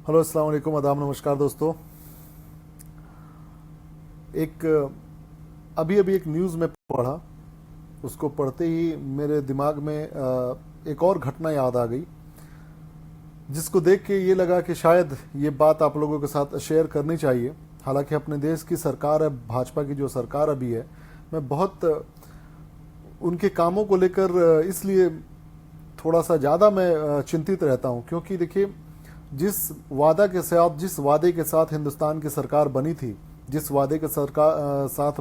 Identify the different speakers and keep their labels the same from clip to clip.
Speaker 1: Hello, अस्सलाम वालेकुम, आदाब, नमस्कार दोस्तों। एक अभी अभी एक न्यूज़ में पढ़ा। उसको पढ़ते ही मेरे दिमाग में एक और घटना याद आ गई, जिसको देख के ये लगा कि शायद ये बात आप लोगों के साथ शेयर करनी चाहिए। हालांकि अपने देश की सरकार है, भाजपा की जो सरकार अभी है, मैं बहुत उनके कामों को लेकर इसलिए थोड़ा सा ज़्यादा मैं चिंतित रहता हूँ, क्योंकि देखिए, जिस वादे के साथ हिंदुस्तान की सरकार बनी थी, जिस वादे के साथ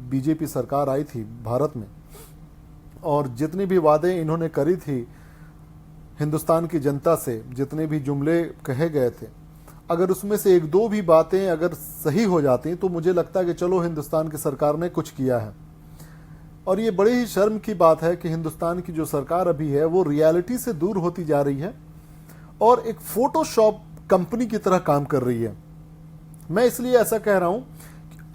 Speaker 1: बीजेपी सरकार आई थी भारत में, और जितनी भी वादे इन्होंने करी थी हिंदुस्तान की जनता से, जितने भी जुमले कहे गए थे, अगर उसमें से एक दो भी बातें अगर सही हो जाती तो मुझे लगता है कि चलो, हिंदुस्तान की सरकार ने कुछ किया है। और ये बड़ी ही शर्म की बात है कि हिंदुस्तान की जो सरकार अभी है वो रियलिटी से दूर होती जा रही है और एक फोटोशॉप कंपनी की तरह काम कर रही है। मैं इसलिए ऐसा कह रहा हूं,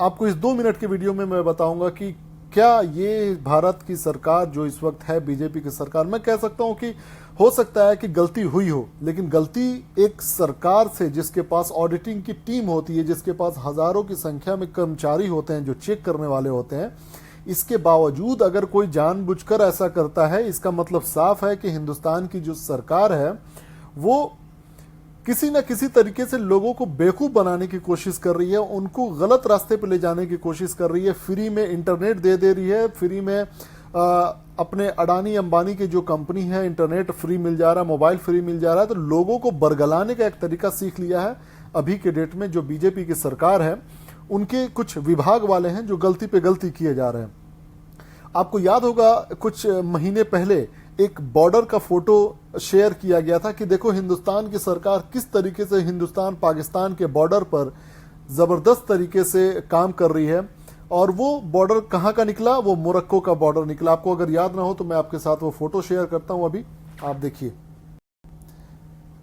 Speaker 1: आपको इस 2 मिनट के वीडियो में मैं बताऊंगा कि क्या ये भारत की सरकार जो इस वक्त है, बीजेपी की सरकार, मैं कह सकता हूं कि हो सकता है कि गलती हुई हो, लेकिन गलती एक सरकार से जिसके पास ऑडिटिंग की टीम होती है, जिसके पास हजारों की संख्या में कर्मचारी होते हैं जो चेक करने वाले होते हैं, इसके बावजूद अगर कोई जानबूझकर ऐसा करता है, इसका मतलब साफ है कि हिंदुस्तान की जो सरकार है वो किसी न किसी तरीके से लोगों को बेवकूफ बनाने की कोशिश कर रही है, उनको गलत रास्ते पर ले जाने की कोशिश कर रही है। फ्री में इंटरनेट दे रही है, फ्री में अपने अडानी अंबानी की जो कंपनी है, इंटरनेट फ्री मिल जा रहा है, मोबाइल फ्री मिल जा रहा है, तो लोगों को बरगलाने का एक तरीका सीख लिया है अभी के डेट में जो बीजेपी की सरकार है। उनके कुछ विभाग वाले हैं जो गलती पे गलती किए जा रहे हैं। आपको याद होगा, कुछ महीने पहले एक बॉर्डर का फोटो शेयर किया गया था कि देखो हिंदुस्तान की सरकार किस तरीके से हिंदुस्तान पाकिस्तान के बॉर्डर पर जबरदस्त तरीके से काम कर रही है। और वो बॉर्डर कहां का निकला? वो मोरक्को का बॉर्डर निकला। आपको अगर याद ना हो तो मैं आपके साथ वो फोटो शेयर करता हूं। अभी आप देखिए,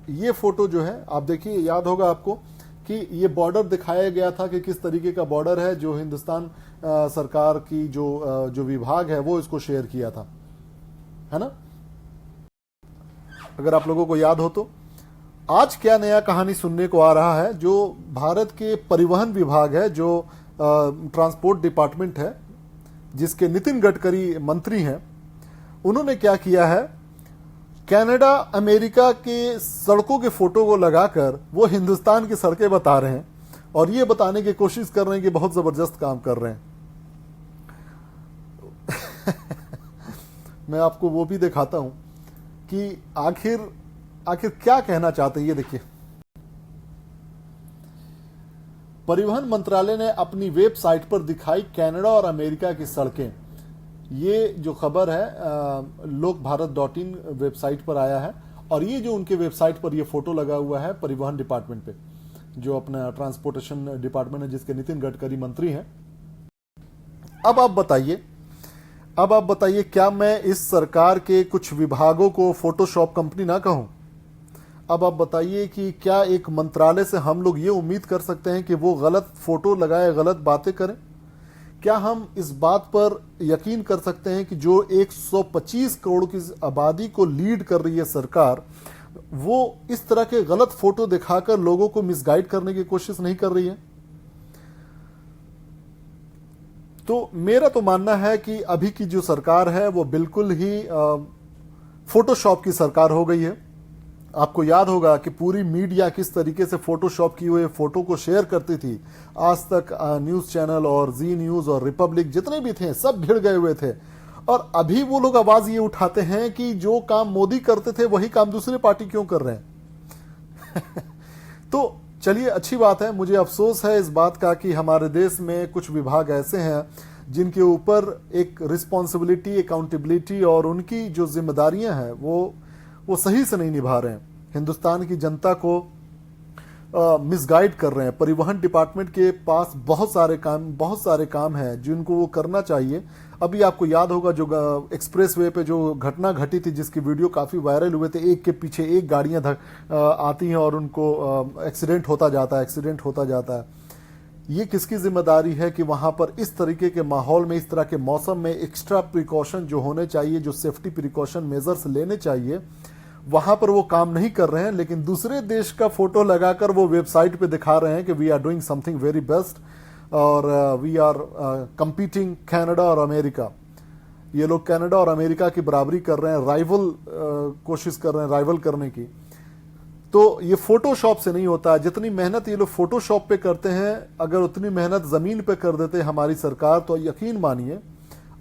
Speaker 1: ये फोटो जो है, आप देखिए, याद होगा आपको कि ये बॉर्डर दिखाया गया था कि किस तरीके का बॉर्डर है, जो हिंदुस्तान सरकार की जो विभाग है वो इसको शेयर किया था, है ना? अगर आप लोगों को याद हो तो आज क्या नया कहानी सुनने को आ रहा है। जो भारत के परिवहन विभाग है, जो ट्रांसपोर्ट डिपार्टमेंट है, जिसके नितिन गडकरी मंत्री हैं, उन्होंने क्या किया है, कनाडा अमेरिका के सड़कों के फोटो को लगाकर वो हिंदुस्तान की सड़कें बता रहे हैं और ये बताने की कोशिश कर रहे हैं कि बहुत जबरदस्त काम कर रहे हैं। मैं आपको वो भी दिखाता हूं कि आखिर क्या कहना चाहते हैं। ये देखिए, परिवहन मंत्रालय ने अपनी वेबसाइट पर दिखाई कनाडा और अमेरिका की सड़कें। ये जो खबर है lokbharat.in वेबसाइट पर आया है और ये जो उनके वेबसाइट पर ये फोटो लगा हुआ है परिवहन डिपार्टमेंट पे, जो अपना ट्रांसपोर्टेशन डिपार्टमेंट है, जिसके नितिन गडकरी मंत्री हैं। अब आप बताइए, क्या मैं इस सरकार के कुछ विभागों को फोटोशॉप कंपनी ना कहूं? अब आप बताइए कि क्या एक मंत्रालय से हम लोग ये उम्मीद कर सकते हैं कि वो गलत फोटो लगाए, गलत बातें करें? क्या हम इस बात पर यकीन कर सकते हैं कि जो 125 करोड़ की आबादी को लीड कर रही है सरकार, वो इस तरह के गलत फोटो दिखाकर लोगों को मिसगाइड करने की कोशिश नहीं कर रही है? तो मेरा तो मानना है कि अभी की जो सरकार है वो बिल्कुल ही फोटोशॉप की सरकार हो गई है। आपको याद होगा कि पूरी मीडिया किस तरीके से फोटोशॉप की हुए फोटो को शेयर करती थी। आज तक न्यूज चैनल और जी न्यूज और रिपब्लिक जितने भी थे सब भिड़ गए हुए थे। और अभी वो लोग आवाज ये उठाते हैं कि जो काम मोदी करते थे वही काम दूसरी पार्टी क्यों कर रहे हैं? तो चलिए, अच्छी बात है। मुझे अफसोस है इस बात का कि हमारे देश में कुछ विभाग ऐसे हैं जिनके ऊपर एक रिस्पॉन्सिबिलिटी, अकाउंटेबिलिटी और उनकी जो जिम्मेदारियां हैं वो सही से नहीं निभा रहे हैं। हिंदुस्तान की जनता को मिसगाइड कर रहे हैं। परिवहन डिपार्टमेंट के पास बहुत सारे काम हैं जिनको वो करना चाहिए। अभी आपको याद होगा जो एक्सप्रेसवे पे जो घटना घटी थी, जिसकी वीडियो काफी वायरल हुए थे, एक के पीछे एक गाड़ियां आती हैं और उनको एक्सीडेंट होता जाता है। ये किसकी जिम्मेदारी है कि वहां पर इस तरीके के माहौल में, इस तरह के मौसम में एक्स्ट्रा प्रिकॉशन जो होने चाहिए, जो सेफ्टी प्रिकॉशन मेजर्स लेने चाहिए, वहां पर वो काम नहीं कर रहे हैं, लेकिन दूसरे देश का फोटो लगाकर वो वेबसाइट पे दिखा रहे हैं कि we are doing something very best और वी आर कंपीटिंग कनाडा और अमेरिका। ये लोग कनाडा और अमेरिका की बराबरी कर रहे हैं, राइवल कोशिश कर रहे हैं राइवल करने की। तो ये फोटोशॉप से नहीं होता। जितनी मेहनत ये लोग फोटोशॉप पे करते हैं, अगर उतनी मेहनत जमीन पे कर देते हमारी सरकार, तो यकीन मानिए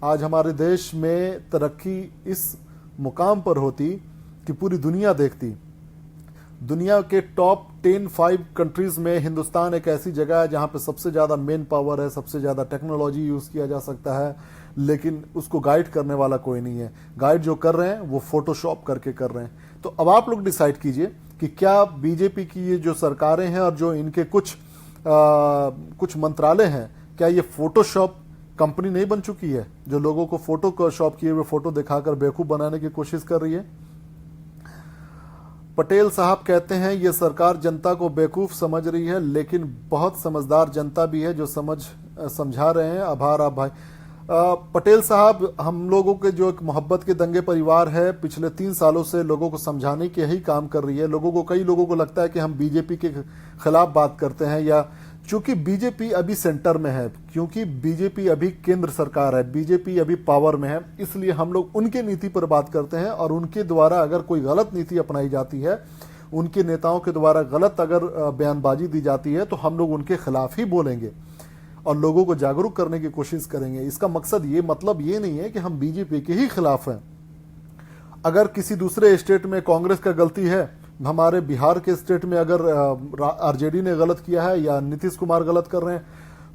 Speaker 1: आज हमारे देश में तरक्की इस मुकाम पर होती कि पूरी दुनिया देखती। दुनिया के टॉप 5 कंट्रीज में हिंदुस्तान एक ऐसी जगह है जहां पे सबसे ज्यादा मेन पावर है, सबसे ज्यादा टेक्नोलॉजी यूज किया जा सकता है, लेकिन उसको गाइड करने वाला कोई नहीं है। गाइड जो कर रहे हैं वो फोटोशॉप करके कर रहे हैं। तो अब आप लोग डिसाइड कीजिए कि क्या बीजेपी की ये जो सरकारें हैं और जो इनके कुछ मंत्रालय हैं, क्या ये फोटोशॉप कंपनी नहीं बन चुकी है जो लोगों को फोटोशॉप किए हुए फोटो दिखाकर बेवकूफ बनाने की कोशिश कर रही है? पटेल साहब कहते हैं ये सरकार जनता को बेवकूफ समझ रही है, लेकिन बहुत समझदार जनता भी है जो समझा रहे हैं। आभार आप भाई। पटेल साहब, हम लोगों के जो एक मोहब्बत के दंगे परिवार है, पिछले 3 सालों से लोगों को समझाने के यही काम कर रही है। कई लोगों को लगता है कि हम बीजेपी के खिलाफ बात करते हैं, या चूंकि बीजेपी अभी सेंटर में है, क्योंकि बीजेपी अभी केंद्र सरकार है, बीजेपी अभी पावर में है, इसलिए हम लोग उनके नीति पर बात करते हैं। और उनके द्वारा अगर कोई गलत नीति अपनाई जाती है, उनके नेताओं के द्वारा गलत अगर बयानबाजी दी जाती है, तो हम लोग उनके खिलाफ ही बोलेंगे और लोगों को जागरूक करने की कोशिश करेंगे। इसका मतलब ये नहीं है कि हम बीजेपी के ही खिलाफ हैं। अगर किसी दूसरे स्टेट में कांग्रेस का गलती है, हमारे बिहार के स्टेट में अगर आरजेडी ने गलत किया है या नीतीश कुमार गलत कर रहे हैं,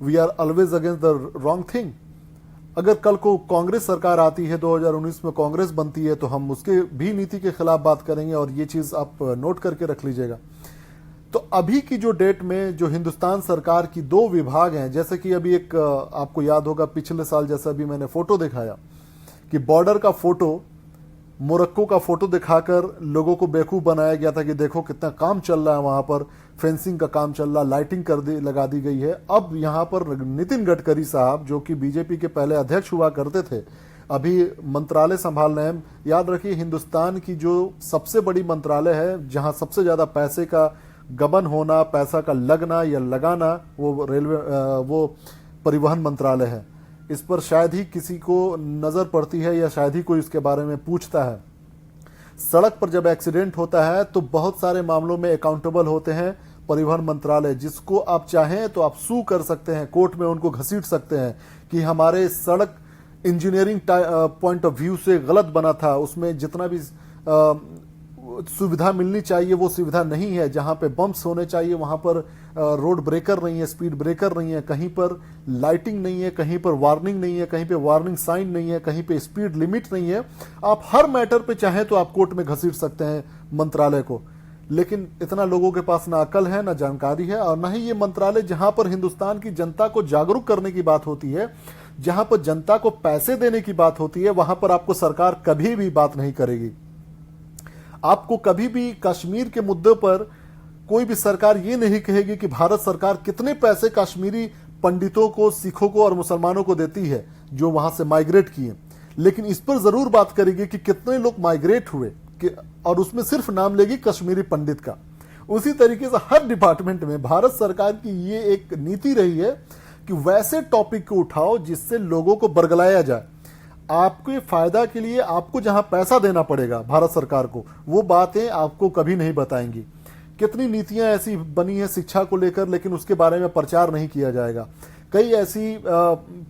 Speaker 1: we are always against the wrong thing. अगर कल को कांग्रेस सरकार आती है, 2019 में कांग्रेस बनती है, तो हम उसके भी नीति के खिलाफ बात करेंगे। और ये चीज आप नोट करके रख लीजिएगा। तो अभी की जो डेट में जो हिंदुस्तान सरकार की 2 विभाग हैं, जैसे कि अभी एक आपको याद होगा पिछले साल जैसा अभी मैंने फोटो दिखाया कि बॉर्डर का फोटो, मोरक्को का फोटो दिखाकर लोगों को बेवकूफ बनाया गया था कि देखो कितना काम चल रहा है, वहां पर फेंसिंग का काम चल रहा, लाइटिंग लगा दी गई है। अब यहां पर नितिन गडकरी साहब, जो कि बीजेपी के पहले अध्यक्ष हुआ करते थे, अभी मंत्रालय संभाल रहे हैं। याद रखिए, हिंदुस्तान की जो सबसे बड़ी मंत्रालय है, जहां सबसे ज्यादा पैसे का गबन होना, पैसा का लगना या लगाना, वो परिवहन मंत्रालय है। इस पर शायद ही किसी को नजर पड़ती है या शायद ही कोई इसके बारे में पूछता है। सड़क पर जब एक्सीडेंट होता है तो बहुत सारे मामलों में अकाउंटेबल होते हैं परिवहन मंत्रालय, जिसको आप चाहें तो आप सू कर सकते हैं, कोर्ट में उनको घसीट सकते हैं कि हमारे सड़क इंजीनियरिंग पॉइंट ऑफ व्यू से गलत बना था, उसमें जितना भी सुविधा मिलनी चाहिए वो सुविधा नहीं है, जहां पे बम्प्स होने चाहिए वहां पर रोड ब्रेकर नहीं है, स्पीड ब्रेकर नहीं है, कहीं पर लाइटिंग नहीं है, कहीं पर वार्निंग नहीं है, कहीं पे वार्निंग साइन नहीं है, कहीं पे स्पीड लिमिट नहीं है। आप हर मैटर पे चाहें तो आप कोर्ट में घसीट सकते हैं मंत्रालय को। लेकिन इतना लोगों के पास ना अकल है, ना जानकारी है, और ना ही ये मंत्रालय जहां पर हिंदुस्तान की जनता को जागरूक करने की बात होती है, जहां पर जनता को पैसे देने की बात होती है, वहां पर आपको सरकार कभी भी बात नहीं करेगी। आपको कभी भी कश्मीर के मुद्दे पर कोई भी सरकार ये नहीं कहेगी कि भारत सरकार कितने पैसे कश्मीरी पंडितों को, सिखों को और मुसलमानों को देती है जो वहां से माइग्रेट किए, लेकिन इस पर जरूर बात करेगी कि कितने लोग माइग्रेट हुए, और उसमें सिर्फ नाम लेगी कश्मीरी पंडित का। उसी तरीके से हर डिपार्टमेंट में भारत सरकार की ये एक नीति रही है कि वैसे टॉपिक को उठाओ जिससे लोगों को बरगलाया जाए। आपके फायदा के लिए आपको जहां पैसा देना पड़ेगा भारत सरकार को, वो बातें आपको कभी नहीं बताएंगी। कितनी नीतियां ऐसी बनी है शिक्षा को लेकर, लेकिन उसके बारे में प्रचार नहीं किया जाएगा। कई ऐसी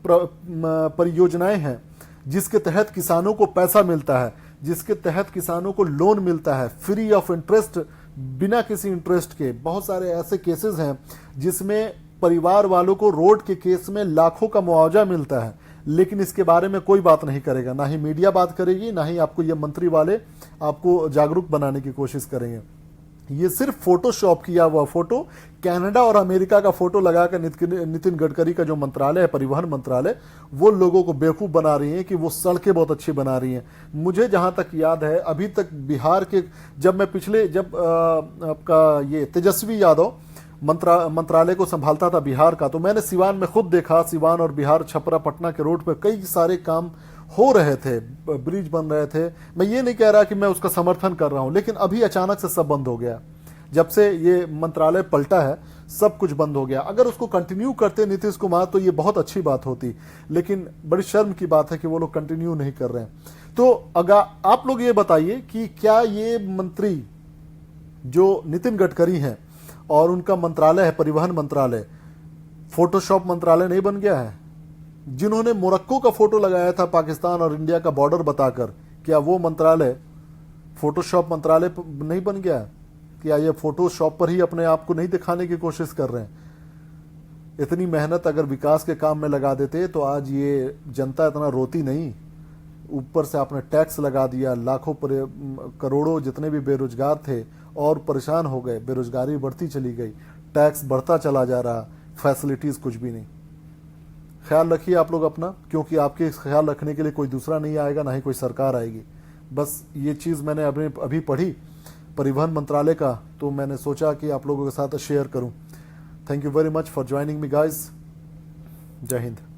Speaker 1: परियोजनाएं हैं जिसके तहत किसानों को पैसा मिलता है, जिसके तहत किसानों को लोन मिलता है फ्री ऑफ इंटरेस्ट, बिना किसी इंटरेस्ट के। बहुत सारे ऐसे केसेस हैं जिसमें परिवार वालों को रोड के केस में लाखों का मुआवजा मिलता है, लेकिन इसके बारे में कोई बात नहीं करेगा। ना ही मीडिया बात करेगी, ना ही आपको ये मंत्री वाले आपको जागरूक बनाने की कोशिश करेंगे। ये सिर्फ फोटोशॉप किया हुआ फोटो, कनाडा और अमेरिका का फोटो लगाकर नितिन गडकरी का जो मंत्रालय है, परिवहन मंत्रालय, वो लोगों को बेवकूफ बना रही है कि वो सड़कें बहुत अच्छी बना रही हैं। मुझे जहां तक याद है, अभी तक बिहार के, जब आपका ये तेजस्वी यादव मंत्रालय को संभालता था बिहार का, तो मैंने सिवान में खुद देखा, सिवान और बिहार छपरा पटना के रोड पर कई सारे काम हो रहे थे, ब्रिज बन रहे थे। मैं ये नहीं कह रहा कि मैं उसका समर्थन कर रहा हूं, लेकिन अभी अचानक से सब बंद हो गया। जब से ये मंत्रालय पलटा है सब कुछ बंद हो गया। अगर उसको कंटिन्यू करते नीतीश कुमार तो ये बहुत अच्छी बात होती, लेकिन बड़ी शर्म की बात है कि वो लोग कंटिन्यू नहीं कर रहे हैं। तो अगर आप लोग ये बताइए कि क्या ये मंत्री जो नितिन गडकरी हैं और उनका मंत्रालय है परिवहन मंत्रालय, फोटोशॉप मंत्रालय नहीं बन गया है? जिन्होंने मोरक्को का फोटो लगाया था पाकिस्तान और इंडिया का बॉर्डर बताकर, क्या वो मंत्रालय फोटोशॉप मंत्रालय नहीं बन गया है? क्या ये फोटोशॉप पर ही अपने आप को नहीं दिखाने की कोशिश कर रहे हैं? इतनी मेहनत अगर विकास के काम में लगा देते तो आज ये जनता इतना रोती नहीं। ऊपर से आपने टैक्स लगा दिया, लाखों करोड़ों जितने भी बेरोजगार थे और परेशान हो गए, बेरोजगारी बढ़ती चली गई, टैक्स बढ़ता चला जा रहा, फैसिलिटीज कुछ भी नहीं। ख्याल रखिए आप लोग अपना, क्योंकि आपके ख्याल रखने के लिए कोई दूसरा नहीं आएगा, ना ही कोई सरकार आएगी। बस ये चीज़ मैंने अभी पढ़ी परिवहन मंत्रालय का, तो मैंने सोचा कि आप लोगों के साथ शेयर करूं। Thank you very much for joining me guys. जय हिंद।